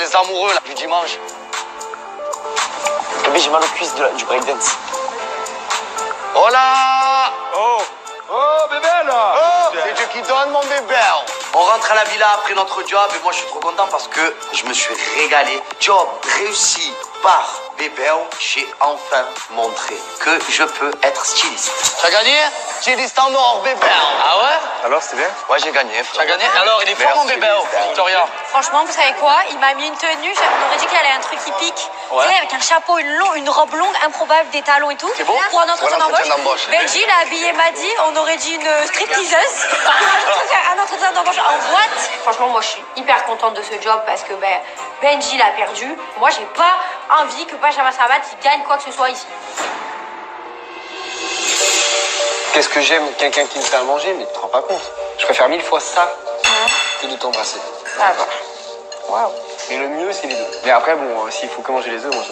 les amoureux là, du dimanche. Bébé, j'ai mal aux cuisses du breakdance. Oh là! Oh, bébé, là! Oh, c'est Dieu qui donne, mon bébé. On rentre à la villa après notre job et moi je suis trop content parce que je me suis régalé. Job réussi par bébé. J'ai enfin montré que je peux être styliste. Tu as gagné? Styliste en or, bébé. Ah ouais? Alors, c'était bien? Ouais, j'ai gagné. Tu as gagné? Alors, il est fort, mon bébé, Victoria. Franchement, vous savez quoi? Il m'a mis une tenue, on aurait dit qu'il allait un truc qui pique. Ouais. Tu sais, avec un chapeau, une robe longue, improbable, des talons et tout. C'est beau? Pour un entretien Pour un entretien d'embauche. d'embauche. Benji l'a habillé Maddy, on aurait dit une stripteaseuse. Un entretien d'embauche en boîte. Franchement, moi, je suis hyper contente de ce job parce que Benji l'a perdu. Moi, j'ai pas envie que Benjamin Sabat il gagne quoi que ce soit ici. Qu'est-ce que j'aime quelqu'un qui me fait à manger, mais tu te rends pas compte. Je préfère 1000 fois ça que de t'embrasser. Ah bah. Waouh. Mais le mieux, c'est les deux. Mais après, bon, s'il faut que manger les œufs, moi,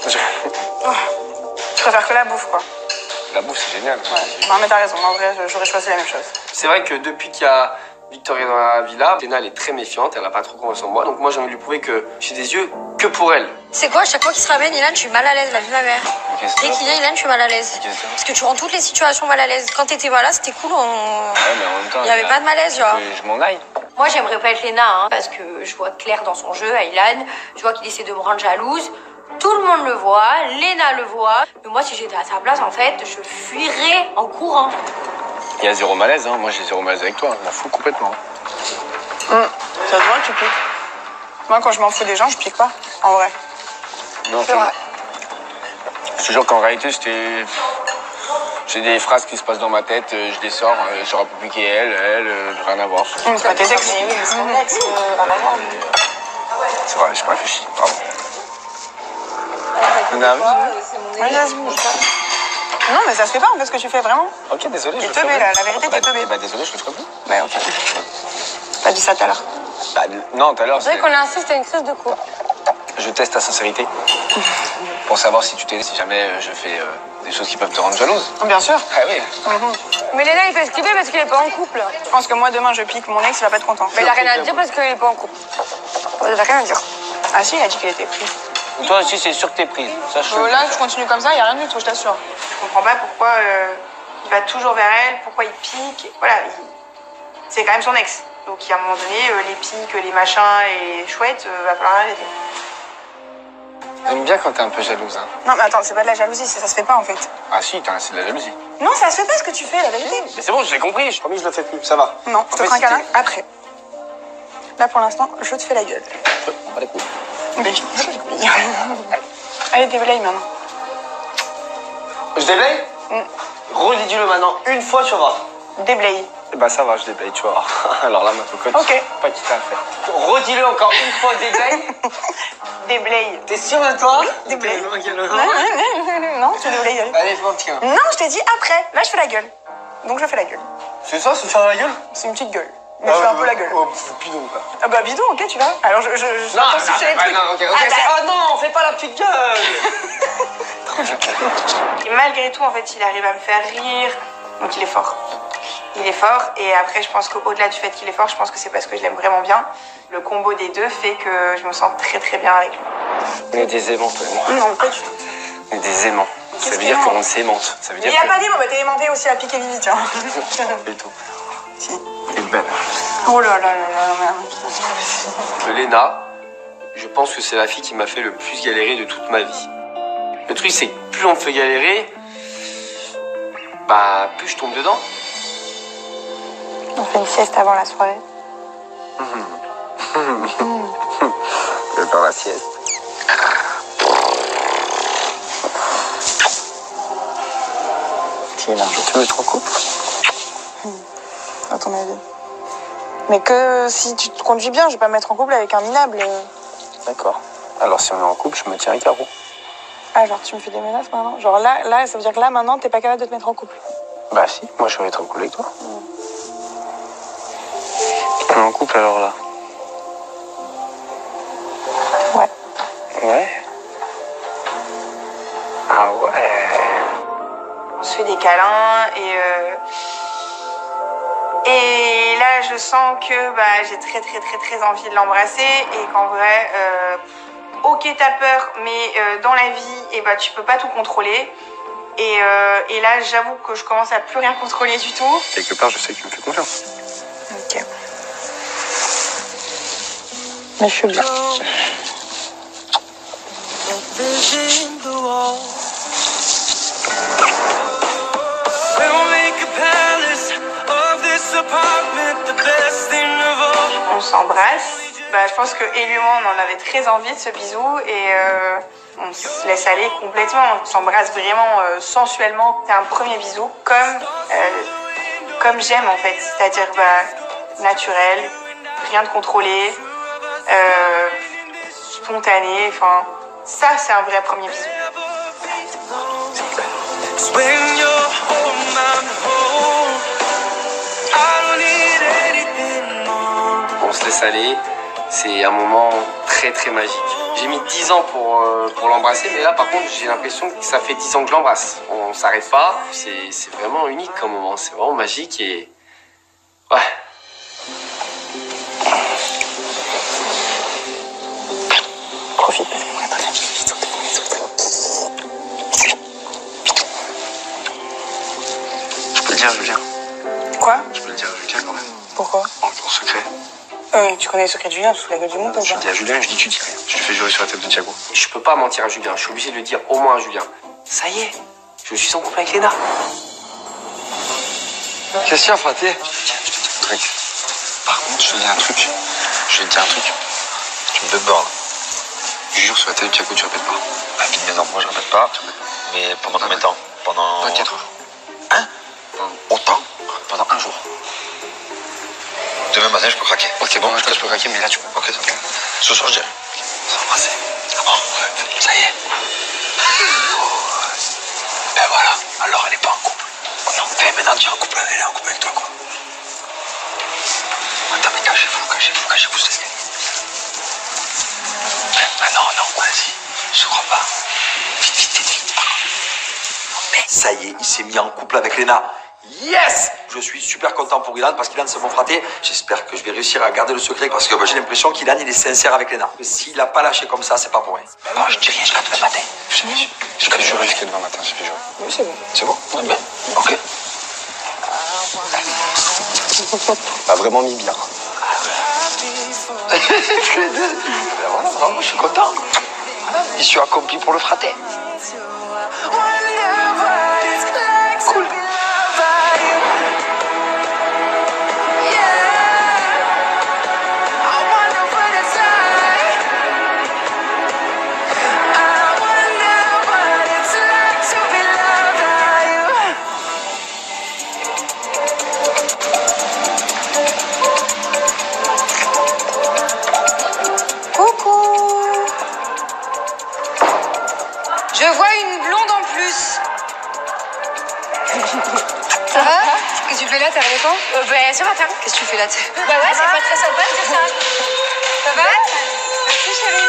Je préfère que la bouffe, quoi. la bouffe, c'est génial. Ouais. Non, mais t'as raison. En vrai, j'aurais choisi la même chose. C'est vrai que depuis qu'il y a Victoria dans la villa, Léna, elle est très méfiante, elle a pas trop confiance en moi. Donc moi, j'ai envie de lui prouver que j'ai des yeux que pour elle. C'est quoi, chaque fois qu'il se ramène, Ilan, je suis mal à l'aise, la vie de ma mère. Qu'est-ce Dès qu'il vient, Ilan, je suis mal à l'aise. Parce que tu rends toutes les situations mal à l'aise. Quand t'étais pas là, c'était cool, Ouais, mais en même temps, il y avait pas de malaise, genre. je m'en aille. Moi, j'aimerais pas être Léna, hein, parce que je vois clair dans son jeu, à Ilan. Je vois qu'il essaie de me rendre jalouse. Tout le monde le voit, Léna le voit. Mais moi, si j'étais à sa place, en fait, je fuirais en courant. Il y a zéro malaise, hein. Moi, j'ai zéro malaise avec toi. Je m'en fous complètement. Ça se voit que tu piques. Moi, quand je m'en fous des gens, je pique pas. En vrai. Non, C'est vrai. je te jure qu'en réalité, j'ai des phrases qui se passent dans ma tête, je les sors, j'aurais pu piquer elle, rien à voir. C'est pas tes ex. C'est vrai, je réfléchis, pardon. Ouais, vas-y, bouge pas. Non, mais ça se fait pas, en fait, ce que tu fais, vraiment. Ok, désolé, je T'es le ferai teubé, plus. là, la vérité, t'es teubé. Bah, désolé, je le ferai plus. Ouais, ok. T'as dit ça tout à l'heure. Bah, non, tout à l'heure, C'est vrai qu'on a insisté à une crise de couple. je teste ta sincérité. Pour savoir si tu t'es, si jamais je fais des choses qui peuvent te rendre jalouse. Bien sûr. Ah oui. Mais Léna, il fait ce qu'il fait parce qu'il est pas en couple. Je pense que moi, demain, je pique mon ex, il va pas être content. Mais il a rien à dire parce qu'il est pas en couple. Il a rien à dire. Ah si, il a dit qu'il était pris. Toi aussi, c'est sûr que t'es prise. Ça, je Là, tu continues comme ça, il n'y a rien du tout, je t'assure. Je comprends pas pourquoi il va toujours vers elle, pourquoi il pique. Voilà, c'est quand même son ex. Donc, à un moment donné, les piques, les machins et chouettes, va falloir arrêter. J'aime bien quand t'es un peu jalouse. Hein. Non, mais attends, c'est pas de la jalousie, ça se fait pas en fait. Ah si, c'est de la jalousie. Non, ça se fait pas ce que tu fais, la vérité. Mais c'est bon, je l'ai compris. Je promis, je le fais plus. Ça va. Non, je te fait, ferai un câlin c'était- après. Là, pour l'instant, je te fais la gueule. On va les coups. Mais allez, déblaye maintenant. Je déblaye Redis-le maintenant. Une fois, tu vas voir. Déblaye. Bah ça va, je déblaye, tu vas voir. Alors là, ma cocotte, Ok. pas qui t'a fait. Redis-le encore une fois, déblaye. Déblaye. T'es sûr de toi Déblaye. Non, tu déblayes, allez. Allez, fais un petit un. Non, je t'ai dit après. Là, je fais la gueule. Donc, je fais la gueule. C'est ça, se faire la gueule C'est une petite gueule. Mais je fais un peu la gueule. Oh, bidon, quoi. Ah bah, bidon, ok, tu vas. Alors, je Non, pas sucer les trucs. non, ok, Ah, bah. Ah non, fais pas la petite gueule. Et malgré tout, en fait, il arrive à me faire rire. Donc, il est fort. Il est fort. Et après, je pense qu'au-delà du fait qu'il est fort, je pense que c'est parce que je l'aime vraiment bien. Le combo des deux fait que je me sens très, très bien avec lui. On est des aimants, toi et moi. Non, pas du tout. On est des aimants. Ça Qu'est-ce veut dire qu'aimant qu'on s'aimante. Ça veut Il dire n'y a que... pas dit, bah, t'es aimanté aussi à piquer Vivi, tiens. Et tout. Si. T'es belle. Oh là là là là, merde. Léna, je pense que c'est la fille qui m'a fait le plus galérer de toute ma vie. Le truc, c'est que plus on me fait galérer, bah, plus je tombe dedans. On fait une sieste avant la soirée. Je vais faire la sieste. Qui est là? Tu veux être en couple? À ton avis. Mais que si tu te conduis bien, je vais pas me mettre en couple avec un minable. D'accord. Alors, si on est en couple, je me tiens à carreau. Ah, genre, tu me fais des menaces maintenant? Genre là, ça veut dire que là, maintenant, t'es pas capable de te mettre en couple. Bah si, moi je vais être en couple avec toi. On est en couple alors là? Ouais. Ouais. Ah ouais. On se fait des câlins et là, je sens que bah, j'ai très, très, très, très envie de l'embrasser et qu'en vrai, ok, t'as peur, mais dans la vie, tu peux pas tout contrôler. Et là, j'avoue que je commence à plus rien contrôler du tout. Quelque part, je sais que tu me fais confiance. Ok. Mais je suis bien. On s'embrasse. Je pense que et lui et moi, on en avait très envie de ce bisou et on se laisse aller complètement. On s'embrasse vraiment sensuellement. C'est un premier bisou comme j'aime en fait, c'est-à-dire naturel, rien de contrôlé, spontané. Enfin, ça c'est un vrai premier bisou. On se laisse aller, c'est un moment très très magique. J'ai mis 10 ans pour l'embrasser, mais là par contre j'ai l'impression que ça fait 10 ans que je l'embrasse. On s'arrête pas, c'est vraiment unique comme moment, c'est vraiment magique et... Ouais. Profite. Je peux le dire, Julien. Quoi? Je peux le dire à Julien quand même. Pourquoi? En secret. Tu connais le secret de Julien, sous la gueule du monde, Je le dis à Julien, je dis tu dis rien. Je te fais jurer sur la tête de Thiago. Je peux pas mentir à Julien, je suis obligé de le dire au moins à Julien. Ça y est, je suis en couple avec Léna. Qu'est-ce qu'il y a, fraté? Je te dis un truc. Par contre, je te dis un truc. Je vais te dire un truc. Tu me débordes. Je jure sur la tête de Thiago, tu répètes pas. La vie de mes enfants, je répète pas. Mais pendant combien de temps? Pendant 24 heures. Hein? Autant? Pendant un jour. Demain matin, je peux craquer. Ok, bon, je peux craquer, mais là, tu peux. Ok, ça va. Ce soir, je dirai. S'embrasser. Ah bon? Ouais. Ça y est. Ben voilà. Alors, elle est pas en couple. Non. Et maintenant, tu es en couple, elle est en couple avec toi, quoi. Attends, mais cachez-vous cet escalier. Ah non, vas-y. Je crois pas. Vite. Mais ça y est, il s'est mis en couple avec Léna. Yes! Je suis super content pour Ilan parce qu'Ilan c'est mon fraté. J'espère que je vais réussir à garder le secret parce que j'ai l'impression qu'Ilan il est sincère avec Léna. S'il a pas lâché comme ça, c'est pas pour rien. Non, je dis rien jusqu'à demain matin. Je peux jurer jusqu'à demain matin, je fais jurer. Oui, c'est bon. C'est bon? Ouais, bien. Ok. T'as vraiment mis bien. Voilà, vraiment, je suis content. Mission accomplie pour le fraté. Cool. Coucou. Je vois une blonde en plus. Ça va? Qu'est-ce que tu fais là? T'es arrivé quand? Ce matin. Qu'est-ce que tu fais là? Bah ouais, c'est pas très sympa de dire ça. Ça va? Merci chérie.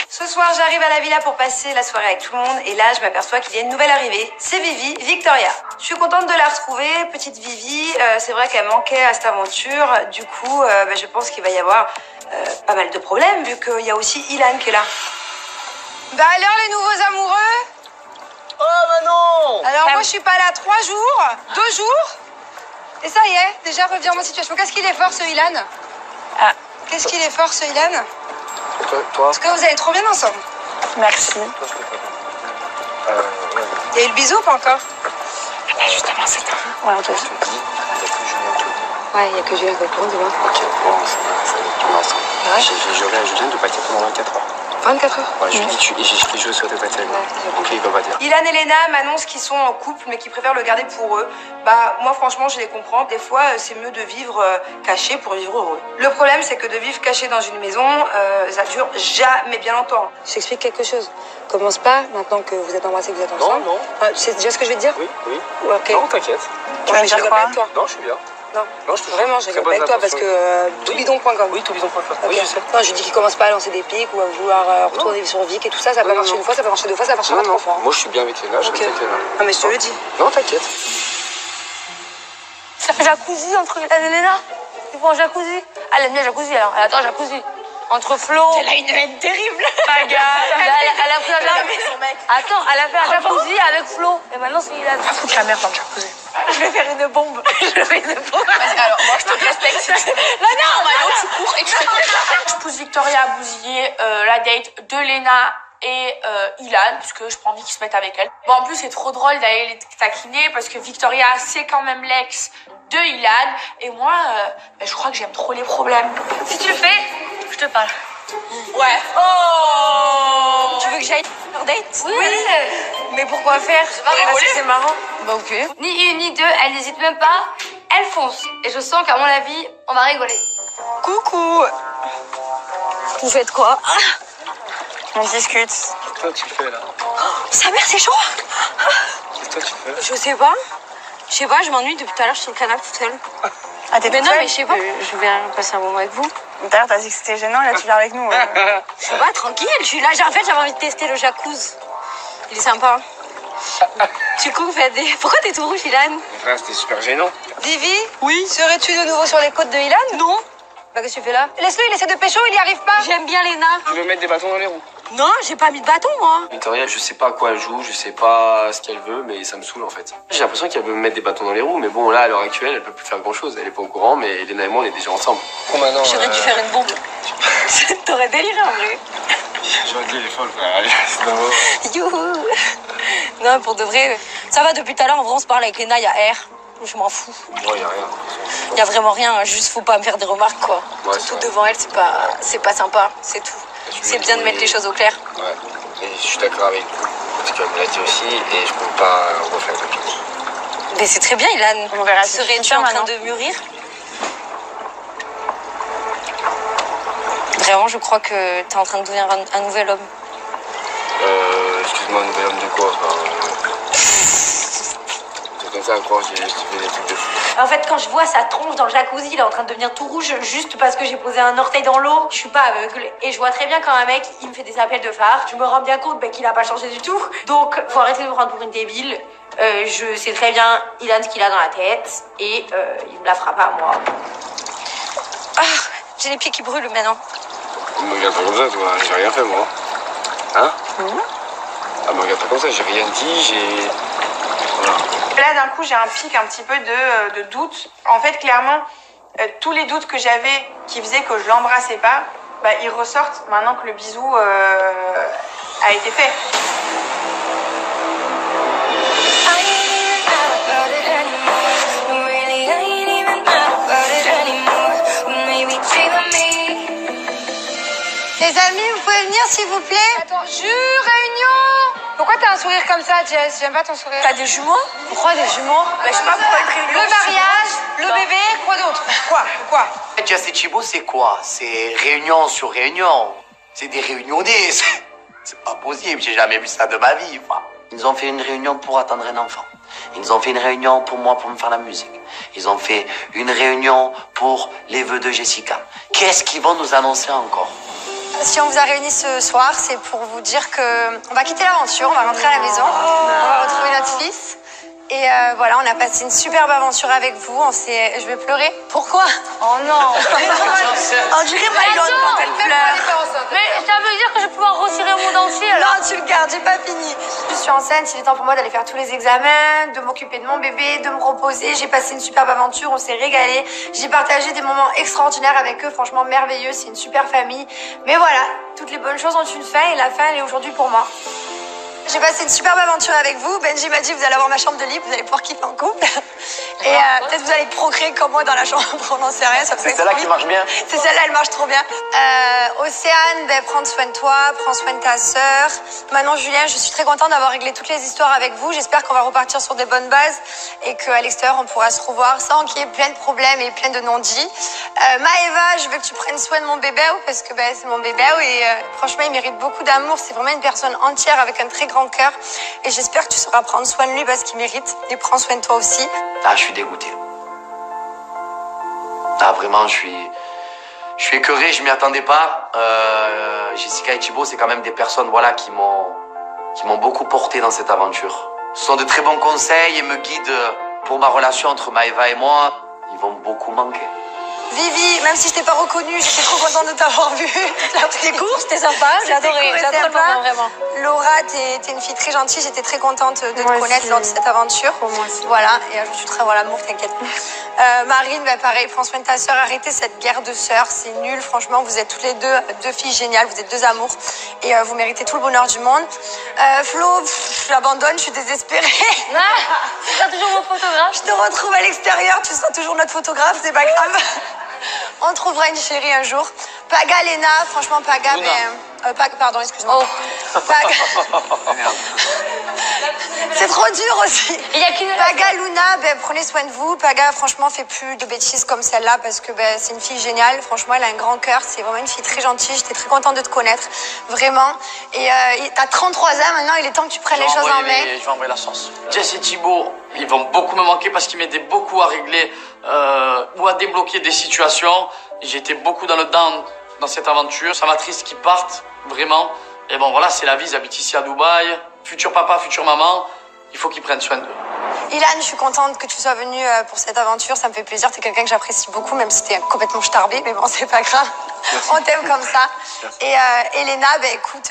Ce soir, j'arrive à la villa pour passer la soirée avec tout le monde et là, je m'aperçois qu'il y a une nouvelle arrivée. C'est Vivi, Victoria. Je suis contente de la retrouver, petite Vivi. C'est vrai qu'elle manquait à cette aventure. Du coup, je pense qu'il va y avoir pas mal de problèmes vu qu'il y a aussi Ilan qui est là. Bah alors les nouveaux amoureux? Oh, bah non! Alors moi je suis pas là 3 jours, 2 jours. Et ça y est, déjà revirement de situation. Qu'est-ce qu'il est fort ce Ilan? Qu'est-ce qu'il est fort ce Ilan? Toi? Parce que vous allez trop bien ensemble. Merci. Il y a eu le bisou ou pas encore? Justement, c'est ça. Ouais, on te dit. Ouais, il n'y a que Julien qui est au courant, tu vois. Ok, bon, c'est j'ai juré à Julien de pas quitter pendant 24 heures. 24 heures. Ouais, je lui ai dit, j'ai fait jouer sur la tête à Thiago. Donc il va pas dire. Ilan et Léna m'annoncent qu'ils sont en couple mais qu'ils préfèrent le garder pour eux. Bah moi franchement je les comprends. Des fois c'est mieux de vivre caché pour vivre heureux. Le problème c'est que de vivre caché dans une maison, ça dure jamais bien longtemps. Je t'explique quelque chose. Commence pas maintenant que vous êtes embrassés, que vous êtes ensemble. Non. Tu sais déjà ce que je vais te dire? Oui. Ok. Non, t'inquiète. Tu vas me dire quoi? Avec toi. Non, je suis bien. Non, vraiment, je rigole pas avec toi parce que toubidon.com. Oui, toubidon.com. Okay. Oui, je sais. Non, je lui dis qu'il commence pas à lancer des pics ou à vouloir retourner sur Vic et tout ça. Ça peut marcher une fois, ça peut marcher 2 fois, ça marchera 3 fois. Moi, je suis bien avec Léna, je Ok. reste avec Léna. Ah, mais je te le dis. Non, t'inquiète. Ça fait jacuzzi entre Ilan et Léna. Ils font un jacuzzi. Ah, elle aime bien le jacuzzi alors. Elle adore le jacuzzi. Entre Flo. Elle a une haine terrible. Elle a pris Attends, elle a fait un jacuzzi avec Flo. Et maintenant, c'est Ilan. Va foutre la merde dans le jacuzzi. Je vais faire une bombe. Vas-y, alors moi je te respecte. Non, Malo, tu cours et tu fais Je pousse Victoria à bousiller la date de Léna et Ilan, puisque je prends envie qu'ils se mettent avec elle. Bon, en plus, c'est trop drôle d'aller les taquiner parce que Victoria, c'est quand même l'ex de Ilan. Et moi, je crois que j'aime trop les problèmes. Si tu le fais, je te parle. Ouais. Oh! Tu veux que j'aille faire date? Oui. Mais pourquoi faire? Parce que c'est marrant. Bah ok. Ni une ni deux, elle n'hésite même pas. Elle fonce. Et je sens qu'à mon avis, on va rigoler. coucou. Vous faites quoi? On discute. Qu'est-ce que toi tu fais là? Sa mère, c'est chaud. Qu'est-ce que toi tu fais? Je sais pas. Je sais pas, je m'ennuie depuis tout à l'heure, je suis sur le canapé toute seule. Ah, t'es Mais toute non, seule mais je sais pas. Je viens passer un moment avec vous. D'ailleurs, t'as dit que c'était gênant, là tu viens avec nous. Je sais pas, tranquille, je suis là. En fait, j'avais envie de tester le jacuzzi. Il est sympa. Du coup, faites des... Pourquoi t'es tout rouge, Ilan? Frère, c'était super gênant. Divi? Oui. Serais-tu de nouveau sur les côtes de Ilan? Non. Bah, qu'est-ce que tu fais là? Laisse-le, il essaie de pécho, il y arrive pas. J'aime bien Léna. Tu veux mettre des bâtons dans les roues? Non, j'ai pas mis de bâton, moi. Victoria, je sais pas à quoi elle joue, je sais pas ce qu'elle veut, mais ça me saoule en fait. J'ai l'impression qu'elle veut me mettre des bâtons dans les roues, mais bon, là, à l'heure actuelle, elle peut plus faire grand chose. Elle est pas au courant, mais Elena et moi, on est déjà ensemble. Bon, maintenant. J'aurais dû faire une bombe. T'aurais déliré, en vrai. J'aurais dit, il est folle, frère. Allez, c'est d'abord. Youhou. Non, pour de vrai, ça va depuis tout à l'heure, en vrai, on se parle avec Léna, il y a R. Je m'en fous. Ouais, y a rien. Il y a vraiment rien, hein, juste faut pas me faire des remarques, quoi. Ouais, Surtout c'est vrai. devant elle, c'est pas sympa, c'est tout. C'est bien de mettre les choses au clair. Ouais. Et je suis d'accord avec vous. Parce qu'elle me l'a dit aussi, et je compte pas refaire de pitié. Mais c'est très bien, Ilan. On verra si Serais-tu c'est en train maintenant. de mûrir? Vraiment, je crois que t'es en train de devenir un nouvel homme. Excuse-moi, un nouvel homme de quoi? C'est comme ça à croire que j'ai fait des trucs de fou. En fait, quand je vois sa tronche dans le jacuzzi, il est en train de devenir tout rouge juste parce que j'ai posé un orteil dans l'eau. Je suis pas aveugle. Et je vois très bien quand un mec, il me fait des appels de phare. Je me rends bien compte qu'il a pas changé du tout. Donc, faut arrêter de me prendre pour une débile. Je sais très bien, Ilan, ce qu'il a dans la tête. Et il me la fera pas à moi. Ah, j'ai les pieds qui brûlent maintenant. Me regarde pas comme ça, toi. J'ai rien fait, moi. Hein? Ah, me regarde pas comme ça. J'ai rien dit, Voilà. Là, d'un coup, j'ai un pic un petit peu de doute. En fait, clairement, tous les doutes que j'avais qui faisaient que je l'embrassais pas, bah, ils ressortent maintenant que le bisou a été fait. Les amis, vous pouvez venir s'il vous plaît? Attends, réunion! Pourquoi t'as un sourire comme ça, Jess? J'aime pas ton sourire. T'as des jumeaux? Pourquoi des jumeaux? Bah, je sais pas pourquoi être réunion. Le mariage, le bébé, quoi d'autre? Quoi? Jess et Thibaut, c'est quoi? C'est réunion sur réunion. C'est des réunionnais. C'est pas possible, j'ai jamais vu ça de ma vie. Enfin, ils nous ont fait une réunion pour attendre un enfant. Ils nous ont fait une réunion pour moi, pour me faire la musique. Ils ont fait une réunion pour les vœux de Jessica. Qu'est-ce qu'ils vont nous annoncer encore? Si on vous a réunis ce soir, c'est pour vous dire que on va quitter l'aventure, on va rentrer à la maison, on va retrouver notre fils. Et voilà, on a passé une superbe aventure avec vous. Je vais pleurer. Pourquoi? Oh non. On dirait Maïlon quand elle pleure. Mais ça veut dire que je vais pouvoir retirer le monde entier, alors? Non, tu le gardes, j'ai pas fini. Je suis enceinte, il est temps pour moi d'aller faire tous les examens, de m'occuper de mon bébé, de me reposer. J'ai passé une superbe aventure, on s'est régalé. J'ai partagé des moments extraordinaires avec eux, franchement merveilleux, c'est une super famille. Mais voilà, toutes les bonnes choses ont une fin et la fin, elle est aujourd'hui pour moi. J'ai passé une superbe aventure avec vous. Benji m'a dit vous allez avoir ma chambre de libre, vous allez pouvoir kiffer en couple. Et peut-être vous allez procréer comme moi dans la chambre, on n'en sait rien. C'est celle-là qui marche bien. C'est celle-là, elle marche trop bien. Océane, prends soin de toi, prends soin de ta sœur. Manon, Julien, je suis très contente d'avoir réglé toutes les histoires avec vous. J'espère qu'on va repartir sur des bonnes bases et qu'à l'extérieur, on pourra se revoir sans qu'il y ait plein de problèmes et plein de non-dits. Maëva, je veux que tu prennes soin de mon bébé parce que c'est mon bébé et franchement, il mérite beaucoup d'amour. C'est vraiment une personne entière avec un très grand cœur et j'espère que tu sauras prendre soin de lui parce qu'il mérite et prends soin de toi aussi. Ah, je suis dégoûté. Ah, vraiment, je suis écœuré, je m'y attendais pas. Jessica et Thibaut, c'est quand même des personnes, voilà, qui m'ont beaucoup porté dans cette aventure. Ce sont de très bons conseils et me guident pour ma relation entre Maëva et moi. Ils vont beaucoup manquer. Vivi, même si je t'ai pas reconnue, j'étais trop contente de t'avoir vue. Tes cours, C'était sympa, j'ai adoré le moment, vraiment. Laura, t'es une fille très gentille, j'étais très contente de te connaître lors de cette aventure. Moi aussi. Voilà, et je suis très l'amour, t'inquiète. Marine, pareil, prends soin de ta sœur, arrêtez cette guerre de sœurs, c'est nul, franchement, vous êtes toutes les deux filles géniales, vous êtes deux amours, et vous méritez tout le bonheur du monde. Flo, je l'abandonne, je suis désespérée. Tu seras toujours mon photographe. Je te retrouve à l'extérieur, tu seras toujours notre photographe, c'est pas grave. On trouvera une chérie un jour. Paga, Léna, franchement, Paga, pardon, excuse-moi. Paga. C'est trop dur aussi. Il y a qu'une Paga, Luna, prenez soin de vous. Paga, franchement, fait plus de bêtises comme celle-là parce que c'est une fille géniale. Franchement, elle a un grand cœur. C'est vraiment une fille très gentille. J'étais très contente de te connaître, vraiment. Et t'as 33 ans maintenant. Il est temps que tu prennes les choses en main. Je vais envoyer la sauce. Jess et Thibaut, ils vont beaucoup me manquer parce qu'ils m'aidaient beaucoup à régler ou à débloquer des situations. J'étais beaucoup dans le down dans cette aventure. Ça m'attriste qu'ils partent, vraiment. Et bon, voilà, c'est la vie. Ils habitent ici à Dubaï. Futur papa, future maman. Il faut qu'ils prennent soin d'eux. Ilan, je suis contente que tu sois venu pour cette aventure. Ça me fait plaisir. T'es quelqu'un que j'apprécie beaucoup, même si t'es complètement starbé. Mais bon, c'est pas grave. On t'aime comme ça. Et Elena, écoute,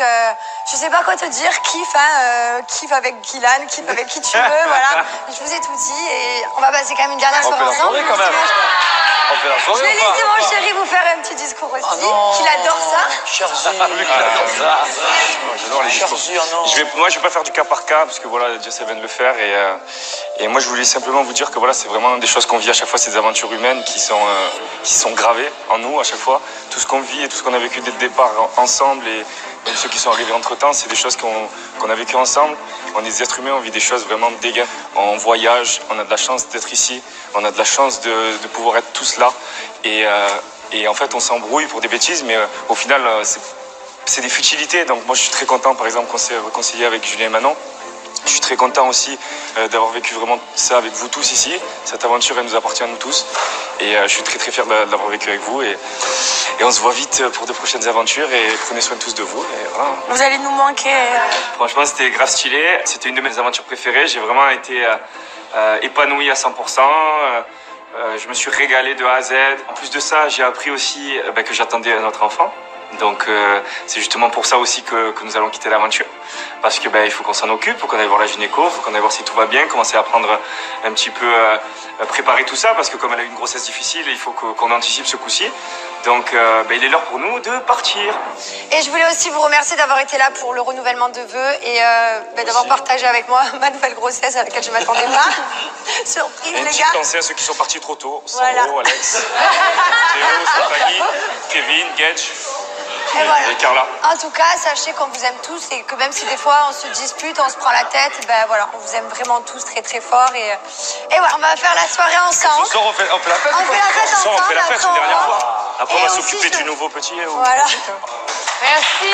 je sais pas quoi te dire. Kiffe avec Ilan, kiffe avec qui tu veux. Voilà. Je vous ai tout dit. Et on va passer quand même une dernière soirée ensemble. On fait la soirée quand même. On fait la Je soirée vais ou pas? laisser mon chéri vous faire un petit discours aussi. Qu'il adore ça. Lui qui adore ça. J'adore les discours. Moi, je vais pas faire du cas par cas parce que voilà, Jess vient de le faire et moi, je voulais simplement vous dire que voilà, c'est vraiment des choses qu'on vit à chaque fois, ces aventures humaines qui sont gravées en nous à chaque fois. Tout ce qu'on vit et tout ce qu'on a vécu dès le départ ensemble et même ceux qui sont arrivés entre temps, c'est des choses qu'on a vécues ensemble. On est des êtres humains, on vit des choses vraiment dégueu. On voyage, on a de la chance d'être ici, on a de la chance de pouvoir être tous là et en fait, on s'embrouille pour des bêtises, mais au final, c'est des futilités. Donc moi, je suis très content, par exemple, qu'on s'est réconcilié avec Julien et Manon. Je suis très content aussi d'avoir vécu vraiment ça avec vous tous ici. Cette aventure, elle nous appartient à nous tous. Et je suis très très fier de l'avoir vécu avec vous. Et on se voit vite pour de prochaines aventures. Et prenez soin tous de vous. Et voilà. Vous allez nous manquer. Franchement, c'était grave stylé. C'était une de mes aventures préférées. J'ai vraiment été épanoui à 100%. Je me suis régalé de A à Z. En plus de ça, j'ai appris aussi que j'attendais notre enfant. Donc c'est justement pour ça aussi que nous allons quitter l'aventure. Parce que il faut qu'on s'en occupe, il faut qu'on aille voir la gynéco, il faut qu'on aille voir si tout va bien, commencer à prendre un petit peu, préparer tout ça, parce que comme elle a eu une grossesse difficile, il faut qu'on anticipe ce coup-ci. Donc il est l'heure pour nous de partir. Et je voulais aussi vous remercier d'avoir été là pour le renouvellement de vœux et d'avoir partagé avec moi ma nouvelle grossesse à laquelle je ne m'attendais pas. Surprise, Et une les petite gars. pensée à ceux qui sont partis trop tôt. Voilà. Sandro, Alex, Théo, Safagi, Kevin, Getch. Et voilà. Et Carla. En tout cas, sachez qu'on vous aime tous et que même si des fois on se dispute, on se prend la tête, voilà, on vous aime vraiment tous très très fort et voilà, on va faire la soirée ensemble. Ce soir, on fait la fête. On fait la fête Ce soir, on fait la ensemble, fête une dernière après, fois. Après, on et va aussi, s'occuper je- du nouveau petit. Voilà. Merci.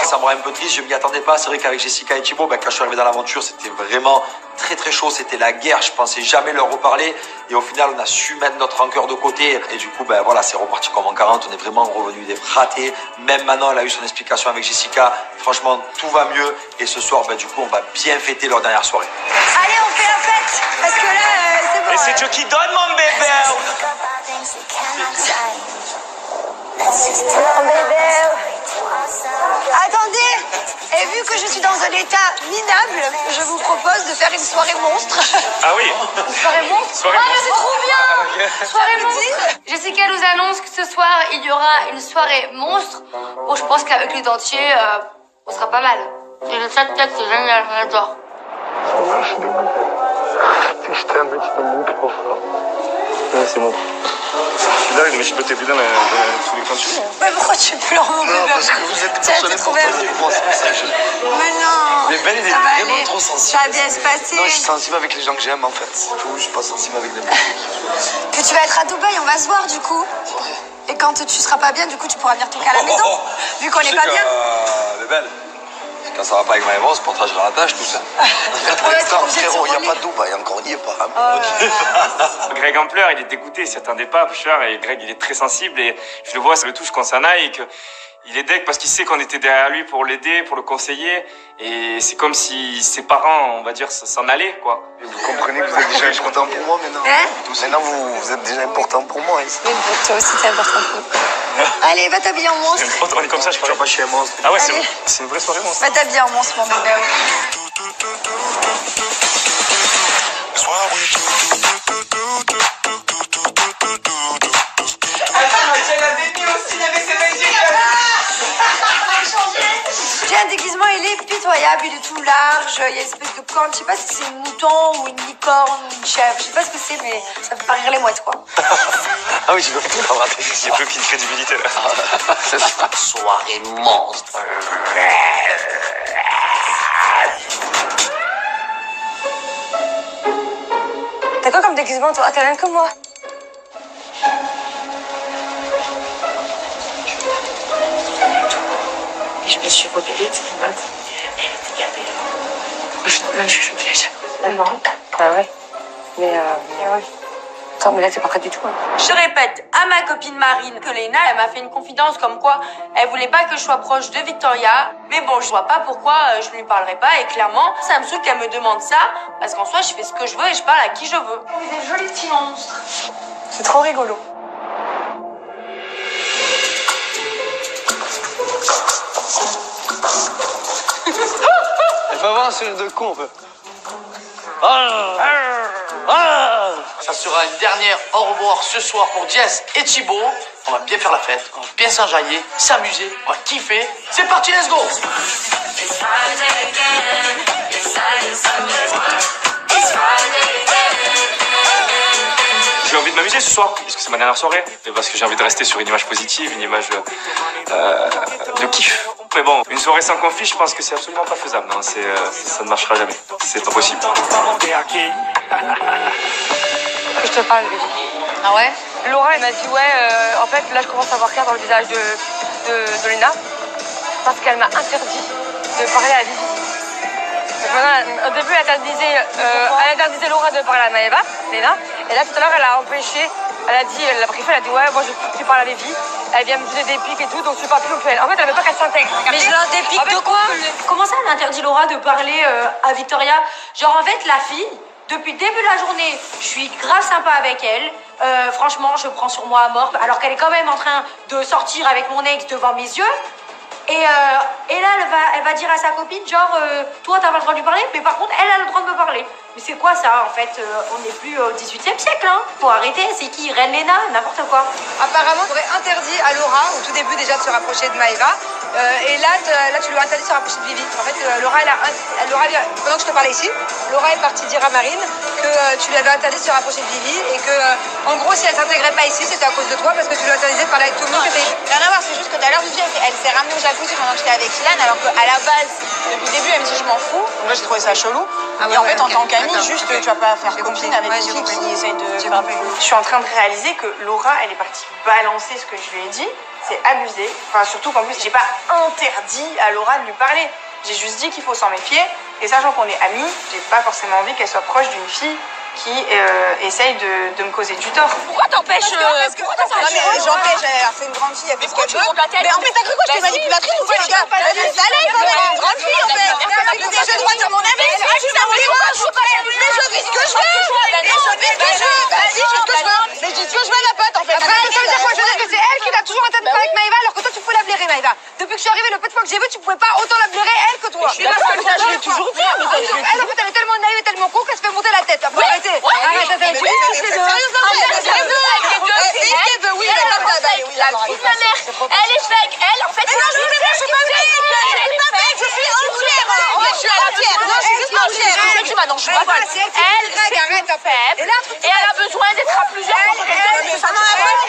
Ça me rend un peu triste, je m'y attendais pas. C'est vrai qu'avec Jessica et Thibaut, quand je suis arrivé dans l'aventure, c'était vraiment très très chaud. C'était la guerre, je pensais jamais leur reparler. Et au final, on a su mettre notre rancœur de côté. Et du coup, voilà, c'est reparti comme en 40. On est vraiment revenu des ratés. Même maintenant, elle a eu son explication avec Jessica. Franchement, tout va mieux. Et ce soir, du coup, on va bien fêter leur dernière soirée. Allez, on fait la fête parce que là, c'est bon. Et c'est Dieu qui donne, mon bébé. Oh, bébé. Attendez, et vu que je suis dans un état minable, je vous propose de faire une soirée monstre. Ah oui. Soirée monstre. Soirée Ah, mais monstre. c'est trop bien. Soirée monstre. Jessica nous annonce que ce soir, il y aura une soirée monstre. Bon, je pense qu'avec les dentiers, on sera pas mal. Et le chat tête, c'est génial, j'adore. Je t'aime, mais tu t'aimes beaucoup trop fort. Ouais, c'est bon. Je suis là, mais je peux t'aider dans tous les coins. Mais pourquoi tu pleures, mon bébé? parce que vous êtes Tiens, personne t'es trop belle. importante pour moi, c'est pour ça que je... Mais non. Mais Ben, il est Ça va vraiment aller. trop sensible. Ça va bien se passer. Non, je suis sensible avec les gens que j'aime en fait. C'est tout, je suis pas sensible avec les gens. Puis tu vas être à Dubaï, on va se voir du coup. Et quand tu seras pas bien, du coup, tu pourras venir toquer à la maison. Vu qu'on n'est pas bien. Mais belle, quand ça va pas avec ma on se partagera la tâche, tout ça. Pour l'instant, frérot, il n'y a pas de Dubaï encore, on n'y est pas. Hein. Greg en pleurs, il est dégoûté, il s'y attendait pas, Bouchard, et Greg il est très sensible et je le vois, ça le touche quand ça n'aille et que Il est deg parce qu'il sait qu'on était derrière lui pour l'aider, pour le conseiller. Et c'est comme si ses parents, on va dire, s'en allaient, quoi. Et vous comprenez que vous êtes déjà important pour moi maintenant. Maintenant, vous êtes déjà important pour moi. Ici. Oui, pour toi aussi, c'est important pour moi. Allez, va t'habiller en monstre. On est comme ça, je crois. Pas chez un monstre. Ah ouais, c'est une vraie soirée, monstre. Va t'habiller en monstre, mon bébé. J'ai un déguisement, il est pitoyable, il est tout large, il y a une espèce de corne, je sais pas si c'est un mouton ou une licorne ou une chèvre, je sais pas ce que c'est, mais ça fait pas rire les mouettes, quoi. Ah oui, j'ai pas tout raté. Il n'y a plus qu'une crédibilité, là. Soirée monstre. T'as quoi comme déguisement, toi? Ah, t'as rien que moi. Je me suis rebellée de cette note. Elle était gardée. Je suis piège. Non. Ah ouais. Mais ouais. Attends, mais là, c'est pas prêt du tout. Hein. Je répète à ma copine Marine que Léna, elle m'a fait une confidence comme quoi elle voulait pas que je sois proche de Victoria. Mais bon, je vois pas pourquoi je lui parlerai pas. Et clairement, ça me saoule qu'elle me demande ça. Parce qu'en soi, je fais ce que je veux et je parle à qui je veux. Des jolis petits monstres. C'est trop rigolo. Elle va avoir un sourire de con, un peu. Ça sera une dernière au revoir ce soir pour Jess et Thibaut. On va bien faire la fête, on va bien s'enjailler, s'amuser, on va kiffer. C'est parti, let's go! J'ai envie de m'amuser ce soir, parce que c'est ma dernière soirée, et parce que j'ai envie de rester sur une image positive, une image de kiff. Mais bon, une soirée sans conflit, je pense que c'est absolument pas faisable. Non, ça ne marchera jamais. C'est pas possible. Je te parle, Lucie. Ah ouais? Laura, elle m'a dit, ouais, en fait, là, je commence à voir clair dans le visage de Léna, parce qu'elle m'a interdit de parler à Vivi. Donc maintenant, au début, elle interdisait Laura de parler à Maëva, Léna, et là, tout à l'heure, elle a empêché, elle a pris elle a dit, ouais, moi, je veux que tu parles à Vivi. Elle vient me donner des pics et tout, donc tu parles plus au elle. En fait, elle veut pas qu'elle s'intègre. Mais je leur dépique de quoi? Comment ça, elle interdit Laura de parler à Victoria? Genre, en fait, la fille, depuis le début de la journée, je suis grave sympa avec elle. Franchement, je prends sur moi à mort. Alors qu'elle est quand même en train de sortir avec mon ex devant mes yeux. Et là, elle va dire à sa copine, genre, toi, t'as pas le droit de lui parler, mais par contre, elle a le droit de me parler. Mais c'est quoi ça, en fait? On n'est plus au 18e siècle, hein. Faut arrêter. C'est qui? Reine Léna? N'importe quoi. Apparemment, tu aurais interdit à Laura, au tout début déjà, de se rapprocher de Maëva. Et là, tu lui as interdit de se rapprocher de Vivi. En fait, Laura, pendant que je te parlais ici, Laura est partie dire à Marine que tu lui avais interdit de se rapprocher de Vivi et que, en gros, si elle s'intégrait pas ici, c'était à cause de toi parce que tu lui interdisais de parler avec tout le monde. Rien à voir, c'est juste que tout à l'heure, Vivi, elle s'est ramenée au jacuzzi pendant que j'étais avec Ilan, alors qu'à la base, depuis le début, elle me dit je m'en fous. Donc là, j'ai trouvé ça chelou. Et en fait, en tant qu'amie, juste, tu vas pas faire copine avec une fille qui essaye de. Je suis en train de réaliser que Laura, elle est partie balancer ce que je lui ai dit. C'est abusé. Enfin, surtout qu'en plus, j'ai pas interdit à Laura de lui parler. J'ai juste dit qu'il faut s'en méfier. Et sachant qu'on est amis, j'ai pas forcément envie qu'elle soit proche d'une fille qui essaye de me causer du tort. Pourquoi t'empêches Non mais j'empêche, c'est une grande fille, elle fait ce qu'elle veut. Mais en fait, t'as cru quoi? Je suis manipulatrice ou quoi? Je suis pas la vie, ça allait quand même, une grande fille en fait. Mais j'ai le droit de dire mon avis, si ça me dérange. Mais je dis ce que je veux. Mais je dis ce que je veux. Vas-y, je dis ce que je veux. Mais je dis ce que je veux, la pote en fait. Après, ça veut dire quoi? Je veux dire que c'est elle qui t'a toujours interdit de parler avec Maëva alors que toi, tu pouvais la blairer, Maëva. Depuis que je suis arrivée, le peu de fois que j'ai vu, tu pouvais pas autant la blairer elle que toi. Je l'ai toujours dit. Elle, en fait, elle est tellement naïve et tellement con qu'elle se fait monter la tête. Faut arrêter. Ma mère, elle est fake, elle en fait. Mais non, je suis pas fake, je suis entière. Je suis entière, non, je suis juste entière. Je sais que non, je suis pas folle. Elle, c'est faible et elle a besoin d'être à plusieurs.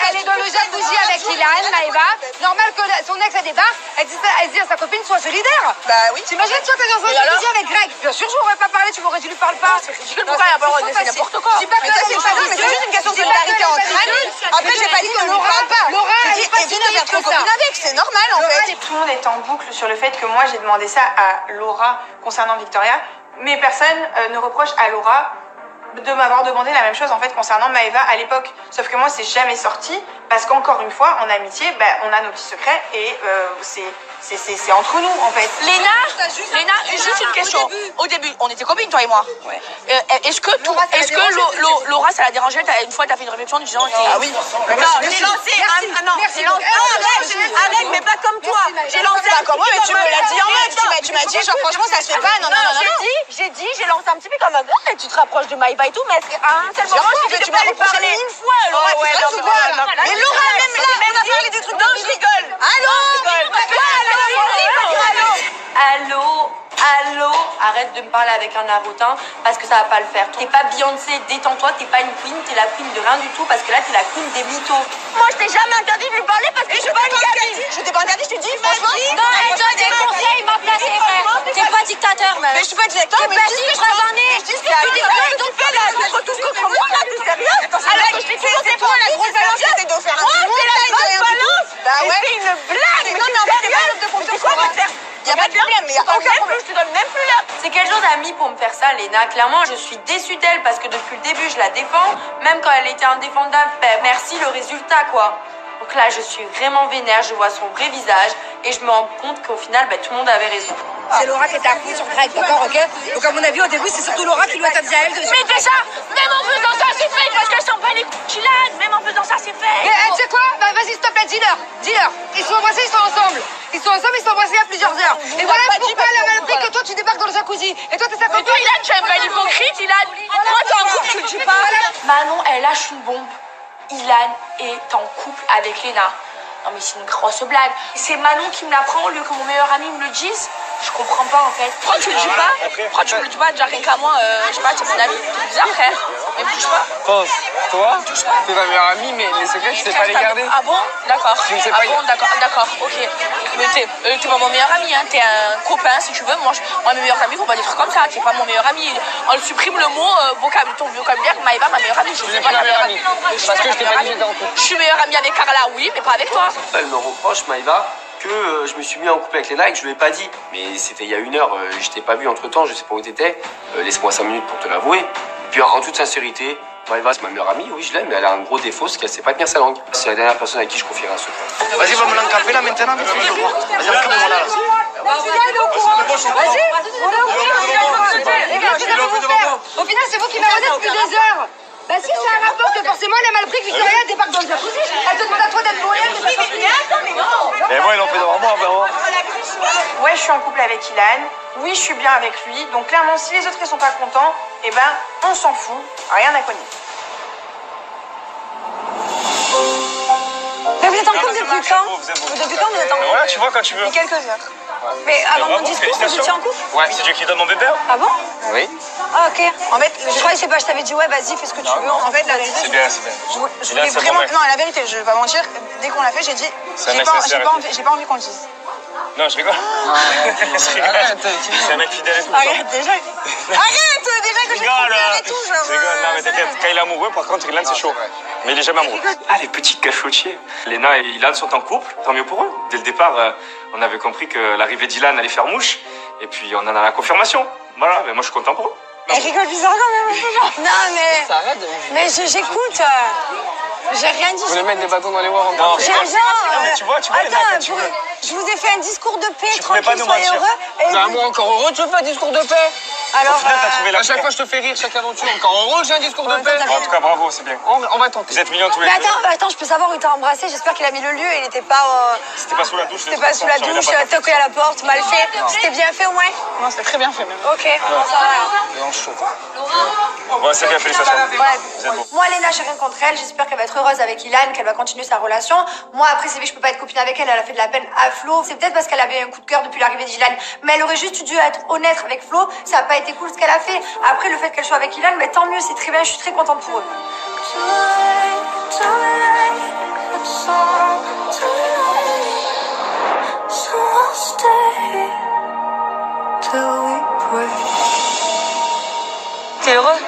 Elle est dans le jacuzzi avec Ilan, Maëva. Normal que son ex elle débarque, elle dit à sa copine sois solidaire. Bah oui. T'imagines toi t'es dans un jacuzzi avec Greg. Bien sûr je m'aurais pas parlé, tu m'aurais dit lui parle pas. C'est ridicule, pourquoi elle a pas le droit de laisser n'importe quoi? Je dis pas que c'est pas mais c'est juste une question de solidarité entre elles. Après j'ai pas dit qu'on ne parle pas. Laura elle est pas de faire trop copine avec, c'est normal en fait. Tout le monde est en boucle sur le fait que moi j'ai demandé ça à Laura concernant Victoria, mais personne ne reproche à Laura de m'avoir demandé la même chose en fait concernant Maëva à l'époque. Sauf que moi, c'est jamais sorti parce qu'encore une fois, en amitié, on a nos petits secrets et c'est entre nous en fait. Léna, juste une question. Au début, on était copines, toi et moi. Ouais. Est-ce que Laura, ça l'a dérangé une fois, t'as fait une réflexion en disant Ah oui. J'ai lancé Arrête, mais pas comme toi. J'ai lancé Pas comme moi, mais tu me l'as dit en mode. Tu m'as dit, genre, franchement, ça se fait pas. Non. J'ai lancé un petit peu comme un gars, et tu te rapproches de Maëva et tout, mais à un tel moment, tu m'as lui parler une fois, Laura. Mais Laura, même là, on a parlé des trucs de je rigole. Allô, arrête de me parler avec un arrotin parce que ça va pas le faire. T'es pas Beyoncé, détends-toi, t'es pas une queen, t'es la queen de rien du tout parce que là t'es la queen des mythos. Moi je t'ai jamais interdit de lui parler parce que je suis pas une gamine. Je t'ai pas interdit, je te dis franchement. Non, elle donne des conseils, ma place est frère. T'es pas dictateur, mais. Mais je suis pas dictateur, mais je dis que je tu fais là, tu te tous contre moi là, t'es sérieux? Alors je t'ai toujours c'est toi la grosse balance que t'es d'offert. Oh, c'est la grosse balance. Bah ouais. C'est une blague. Mais non, mais en fait, c'est pas de confiance en moi. Y'a pas de problème, mais y'a aucun problème. Je te donne même plus là. C'est quel genre d'amis pour me faire ça, Léna? Clairement, je suis déçue d'elle parce que depuis le début, je la défends. Même quand elle était indéfendable, merci le résultat, quoi. Donc là, je suis vraiment vénère, je vois son vrai visage et je me rends compte qu'au final, tout le monde avait raison. C'est Laura qui était appuyée sur Greg, d'accord, ok? Donc à mon avis, au début, c'est surtout Laura qui doit t'aviser à elle dessus. Mais déjà, même en faisant ça, c'est fake parce qu'elle s'en bat les couilles, Chilane. Même en faisant ça, c'est fake. Mais tu sais quoi? Vas-y, stop là, dis-leur. Ils sont embrassés, ils sont ensemble. Ils sont embrassés il y a plusieurs heures. Et voilà pourquoi elle a mal pris que toi, tu débarques dans le jacuzzi. Et toi, t'es sa copine. Toi, Ilan, tu es un bel hypocrite, Ilan. Toi, t'es en couple, tu le dis pas. Manon, elle lâche une bombe. Ilan est en couple avec Léna. Non mais c'est une grosse blague. C'est Manon qui me l'apprend au lieu que mon meilleur ami me le dise. Je comprends pas en fait. Pourquoi tu le dis pas? Pourquoi tu me le dis pas? Déjà rien qu'à moi, je sais pas, tu es mon ami. C'est bizarre frère. Mais me touche pas. Pense, toi, t'es ma meilleure amie, mais les secrets, tu sais pas les garder. Ah bon? D'accord. Tu ne sais pas. Ah bon, d'accord, ok. Mais t'es pas mon meilleur ami, hein. T'es un copain si tu veux. Moi, mes meilleurs amis font pas des trucs comme ça. T'es pas mon meilleur ami. On supprime le mot ton vocabulaire. Maëva, ma meilleure amie. Je suis pas ma meilleure amie. Parce que je t'ai pas dit j'étais en couple. Je suis meilleure amie avec Carla, oui, mais pas avec toi. Elle me reproche, Maëva, que je me suis mis en couple avec Léna et que je lui ai pas dit. Mais c'était il y a 1 heure, je t'ai pas vu entre temps, je sais pas où t'étais. Laisse-moi 5 minutes pour te l'avouer. Et puis en toute sincérité, Maëva c'est ma meilleure amie, oui je l'aime, mais elle a un gros défaut, c'est qu'elle sait pas tenir sa langue. C'est la dernière personne à qui je confierai un secret. Vas-y, va me l'encapper là maintenant, mais je vois. Vas-y, encapes-moi là. Au final, c'est vous qui m'avez depuis 2 heures. Bah si, c'est un rapport que forcément elle a mal pris que Victoria débarque dans le jacuzzi. Elle te demande à toi d'être moyenne. Mais moi, ils l'ont fait devant moi, vraiment. Ouais, je suis en couple avec Ilan. Oui, je suis bien avec lui. Donc clairement, si les autres ne sont pas contents, on s'en fout. Rien à cogner. Mais vous êtes en couple depuis quand? Depuis quand vous êtes en couple? Voilà, tu vois, quand tu veux. Depuis quelques heures. Mais avant mon discours, vous étiez en couple? Ouais, c'est Dieu qui donne mon bébé. Ah bon? Oui. Ah ok. En fait, je croyais, je sais pas, je t'avais dit ouais, vas-y, fais ce que tu veux. En fait, la vérité, C'est bien, c'est bien. je voulais vraiment. Non, la vérité, je vais pas mentir. Dès qu'on l'a fait, j'ai dit, j'ai pas envie qu'on le dise. Non, je rigole. Je rigole. C'est un mec fidèle et tout. Arrête déjà que j'ai Rigole. et tout, genre. Je rigole. Non, mais t'inquiète. Quand il est amoureux, par contre, Ilan, c'est chaud. Mais il est jamais amoureux. Ah, les petits cachotiers. Léna et Ilan sont en couple. Tant mieux pour eux. Dès le départ, on avait compris que l'arrivée d'Ilan allait faire mouche. Et puis, on en a la confirmation. Voilà, mais moi, je suis content pour eux. Elle rigole bizarre quand même. Non mais. Ça arrête. Mais j'écoute. J'ai rien dit. Vous voulez mettre des bâtons dans les roues Non, J'ai non, rien. mais tu vois, les mecs, quand tu veux. Je vous ai fait un discours de paix, Tu pouvais pas tranquille, nous soyez mentir. heureux. Et Bah, moi encore heureux, tu veux pas un discours de paix? alors, Au final, t'as trouvé la À chaque fois, je te fais rire, chaque aventure. Encore heureux, j'ai un discours de paix. En tout cas, bravo, c'est bien. On va tenter. Vous êtes mignons tous les mais deux. attends, je peux savoir où il t'a embrassé. J'espère qu'il a mis le lieu et il n'était pas. C'était pas sous la douche. C'était pas sous la douche, toqué à la porte, mal fait. C'était bien fait au moins? Non, c'était très bien fait même. Ok, ça va. Ouais, c'est bien, félicitations. Vous êtes beaux. Moi, Léna, j'ai rien contre elle. J'espère qu'elle va être heureuse avec Ilan, qu'elle va continuer sa relation. Moi, après, c'est vrai que je peux pas être copine avec elle. Elle a fait de la peine à Flo. C'est peut-être parce qu'elle avait un coup de cœur depuis l'arrivée d'Ilan. Mais elle aurait juste dû être honnête avec Flo. Ça a pas été cool ce qu'elle a fait. Après, le fait qu'elle soit avec Ilan, mais tant mieux, c'est très bien. Je suis très contente pour eux. T'es heureux?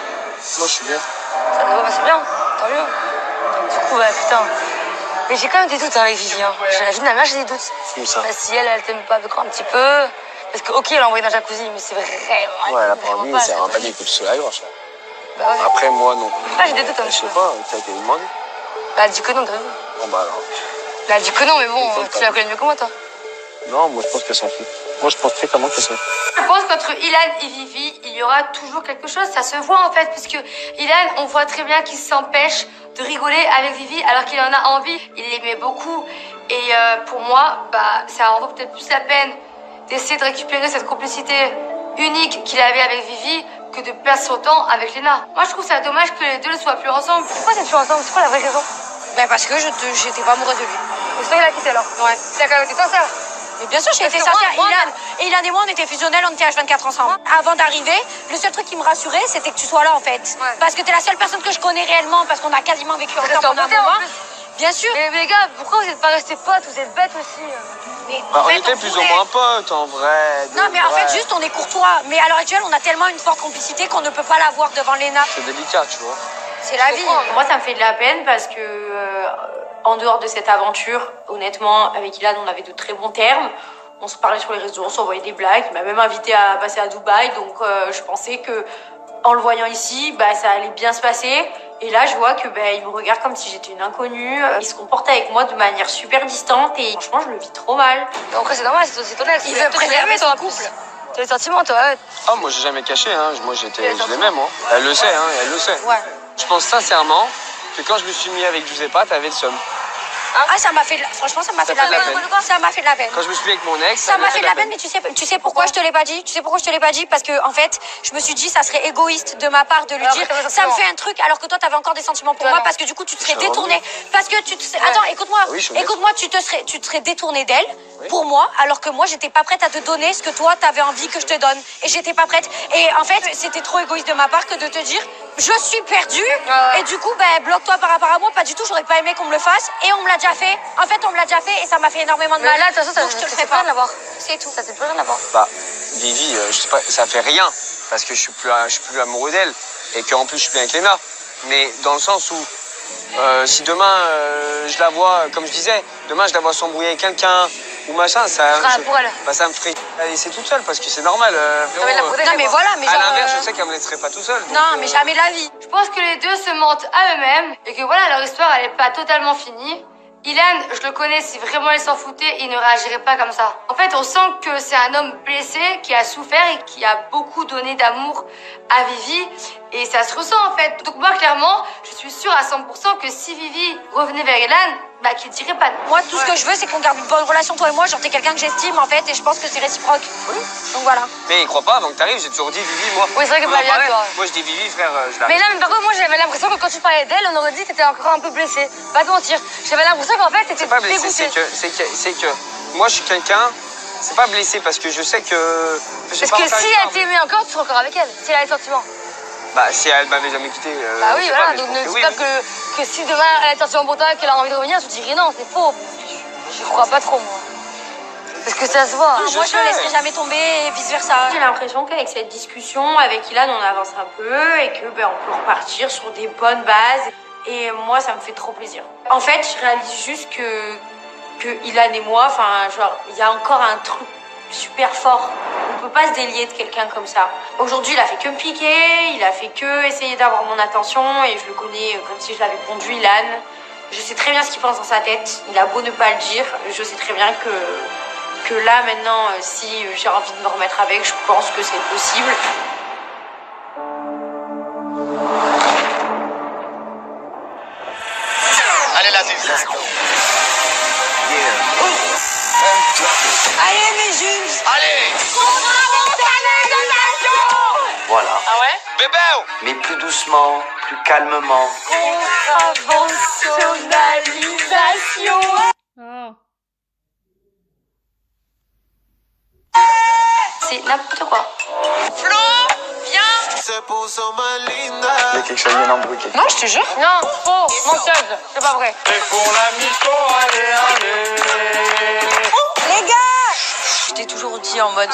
Moi, je suis bien. Ça va, c'est bien, tant mieux. Du coup, putain. Mais j'ai quand même des doutes avec Vivi. J'ai la vie de ma mère, j'ai des doutes. Où ça? Bah, si elle t'aime pas un petit peu. Parce que, ok, elle a envoyé dans le jacuzzi, mais c'est vraiment. Ouais, elle a pas vraiment envie, pas, c'est c'est un pas- panier qui coûte sous la gorge. Bah ouais. Après, moi, non. Là, j'ai des doutes, hein. Je sais pas, t'as été demandé. Bah, elle dit que non, t'as vu. Bon, bah alors. Bah, elle dit que non, mais bon, tu la connais mieux que moi, toi. Non, moi, je pense qu'elle s'en fout. Moi, je pense très clairement qu'elle s'en fout. Je pense qu'entre Ilan et Vivi, il y aura toujours quelque chose. Ça se voit en fait, parce que Ilan, on voit très bien qu'il s'empêche de rigoler avec Vivi alors qu'il en a envie. Il l'aimait beaucoup. Et pour moi, bah, ça en vaut peut-être plus la peine d'essayer de récupérer cette complicité unique qu'il avait avec Vivi que de perdre son temps avec Léna. Moi, je trouve ça dommage que les deux ne soient plus ensemble. Pourquoi c'est plus ensemble? C'est quoi la vraie raison? Ben parce que j'étais pas amoureuse de lui. C'est toi qui l'as quitté alors? Ouais. T'as quand même été sincère? Mais bien sûr, j'ai été Parce que sincère. moi, Ilan et moi, on était fusionnels, on était H24 ensemble. Avant d'arriver, le seul truc qui me rassurait, c'était que tu sois là en fait. Ouais. Parce que t'es la seule personne que je connais réellement, parce qu'on a quasiment vécu ensemble Restez en pendant un beauté, en moment. plus. Bien sûr. Mais les gars, pourquoi vous êtes pas restés potes? Vous êtes bêtes aussi. Mais Bah, en on fait, était plus ou pourrait- moins potes, en vrai. Non, mais en fait, juste, on est courtois. Mais à l'heure actuelle, on a tellement une forte complicité qu'on ne peut pas l'avoir devant Léna. C'est délicat, tu vois. C'est la vie. Moi, ça me fait de la peine parce que, en dehors de cette aventure, honnêtement, avec Ilan, on avait de très bons termes. On se parlait sur les réseaux, on s'envoyait des blagues. Il m'a même invité à passer à Dubaï. Donc, je pensais que, en le voyant ici, bah, ça allait bien se passer. Et là, je vois que, il me regarde comme si j'étais une inconnue. Il se comporte avec moi de manière super distante. Et franchement, je le vis trop mal. Donc après, c'est normal, c'est ton ex. Il veut préserver son couple. T'as des sentiments, toi, ouais. Ah, moi, j'ai jamais caché, hein. Moi, je l'aimais, moi. Elle le sait, hein, elle le sait. Ouais. Je pense sincèrement que quand je me suis mis avec Giuseppa, t'avais le seum. Ah, ça m'a fait, franchement, ça m'a fait de la peine. Ça m'a fait de la peine. Quand je me suis mis avec mon ex, Ça m'a fait de la peine, mais tu sais pourquoi je te l'ai pas dit? Tu sais pourquoi je te l'ai pas dit? Parce que, en fait, je me suis dit, ça serait égoïste de ma part de lui Alors, dire, après, ça me fait un truc, alors que toi, t'avais encore des sentiments pour Toi, moi, non. parce que du coup, tu te serais Je suis détourné. Parce que tu te serais... Attends, écoute-moi. oui, je suis honnête. Écoute-moi, tu te serais détourné d'elle pour moi, alors que moi, j'étais pas prête à te donner ce que toi, t'avais envie que je te donne. Et j'étais pas prête. Et en fait, c'était trop égoïste de ma part que de te dire, je suis perdue. Ouais. Et du coup, bloque-toi par rapport à moi. Pas du tout, j'aurais pas aimé qu'on me le fasse. Et on me l'a déjà fait. En fait, on me l'a déjà fait et ça m'a fait énormément de Mais mal. là, de toute façon, Donc, je te le ferai pas pas. l'avoir. C'est tout. Ça fait plus rien à voir. Bah, Vivi, je sais pas, ça fait rien. Parce que je suis plus amoureux d'elle. Et qu'en plus, je suis bien avec Léna. Mais dans le sens où, si demain, je la vois, comme je disais, demain, je la vois s'embrouiller avec quelqu'un ou machin, ça pour elle. bah, ça me ferait la laisser toute seule parce que c'est normal. mais la protéger, Non, mais voilà, mais à genre. l'inverse, je sais qu'elle me laisserait pas tout seul. Non, mais jamais de la vie. Je pense que les deux se mentent à eux-mêmes et que voilà, leur histoire, elle est pas totalement finie. Ilan, je le connais, si vraiment il s'en foutait, il ne réagirait pas comme ça. En fait, on sent que c'est un homme blessé, qui a souffert et qui a beaucoup donné d'amour à Vivi. Et ça se ressent, en fait. Donc moi, clairement, je suis sûre à 100% que si Vivi revenait vers Ilan, qu'il dirait pas non. Moi, tout ce que je veux, c'est qu'on garde une bonne relation, toi et moi. Genre, t'es quelqu'un que j'estime, en fait, et je pense que c'est réciproque. Oui. Donc voilà. Mais il croit pas avant que t'arrives, j'ai toujours dit Vivi, moi. Oui, c'est vrai que On pas en bien, parlait. toi. Moi, je dis Vivi, frère, je la. Mais là, mais par contre, moi, j'avais l'impression que quand tu parlais d'elle, on aurait dit que t'étais encore un peu blessé. Pas te mentir. J'avais l'impression qu'en fait, t'étais C'est pas blessé, dégoûté. c'est que moi, je suis quelqu'un. C'est pas blessé parce que je sais que. Parce que si elle t'aimait encore, tu serais encore avec elle. Si elle a les sentiments. Bah, si elle m'avait jamais quitté. Bah oui, je sais voilà. pas, mais Donc je ne pense dis que pas oui. que si demain elle a des sentiments pour toi et qu'elle a envie de revenir, tu dirais non, c'est faux. Je crois pas trop, moi. Parce que ça se voit. Oui, Moi, je le laisserai jamais tomber et vice versa. J'ai l'impression qu'avec cette discussion, avec Ilan, on avance un peu et que on peut repartir sur des bonnes bases. Et moi, ça me fait trop plaisir. En fait, je réalise juste que Ilan et moi, il y a encore un truc super fort. On peut pas se délier de quelqu'un comme ça. Aujourd'hui, il a fait que me piquer, il a fait que essayer d'avoir mon attention et je le connais comme si je l'avais pondu, Ilan. Je sais très bien ce qu'il pense dans sa tête. Il a beau ne pas le dire, je sais très bien que là, maintenant, si j'ai envie de me remettre avec, je pense que c'est possible. Allez, la let's go. Allez, mes juges. Allez. Voilà. Ah ouais? Bébé. Mais plus doucement, plus calmement. Contraventionnalisation. C'est n'importe quoi. Il y a quelque chose bien embrouillé. Non, je te jure. Non, faux, menteuse. C'est pas vrai. Les gars! Je t'ai toujours dit en mode